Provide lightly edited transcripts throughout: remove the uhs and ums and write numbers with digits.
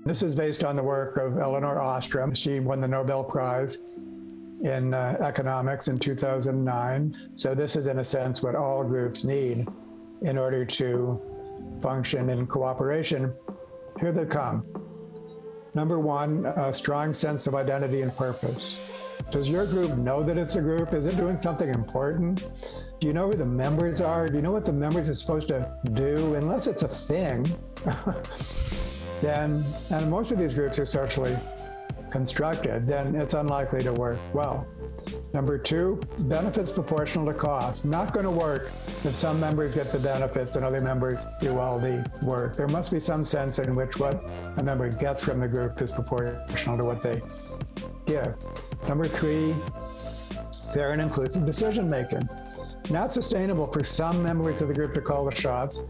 This is based on the work of Elinor Ostrom. She won the Nobel Prize in economics in 2009. So this is, in a sense, what all groups need in order to function in cooperation. Here they come. Number one, a strong sense of identity and purpose. Does your group know that it's a group? Is it doing something important? Do you know who the members are? Do you know what the members are supposed to do? Unless it's a thing, then, and most of these groups are socially constructed, then it's unlikely to work well. Number two, benefits proportional to cost. Not going to work if some members get the benefits and other members do all the work. There must be some sense in which what a member gets from the group is proportional to what they give. Number three, fair and inclusive decision-making. Not sustainable for some members of the group to call the shots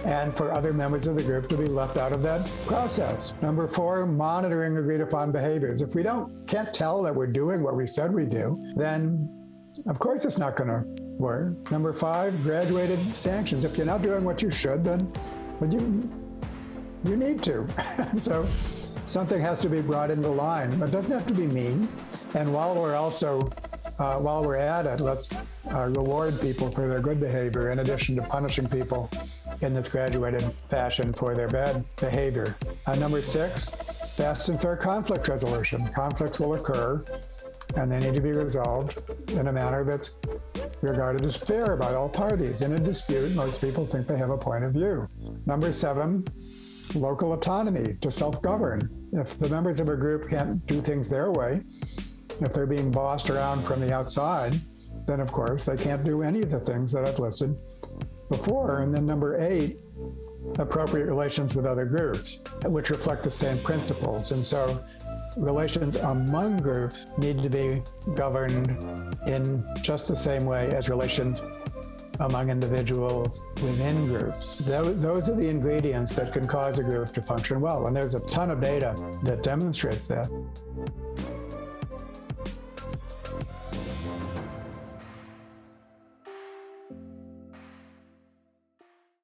and for other members of the group to be left out of that process. Number four, monitoring agreed upon behaviors. If we can't tell that we're doing what we said we do, then of course it's not going to work. Number five, graduated sanctions. If you're not doing what you should, then you need to. So something has to be brought into line. It doesn't have to be mean. And while we're at it, let's reward people for their good behavior in addition to punishing people in this graduated fashion for their bad behavior. Number six, fast and fair conflict resolution. Conflicts will occur and they need to be resolved in a manner that's regarded as fair by all parties. In a dispute, most people think they have a point of view. Number seven, local autonomy to self-govern. If the members of a group can't do things their way, if they're being bossed around from the outside, then of course they can't do any of the things that I've listed before. And then number eight, appropriate relations with other groups, which reflect the same principles. And so relations among groups need to be governed in just the same way as relations among individuals within groups. Those are the ingredients that can cause a group to function well. And there's a ton of data that demonstrates that.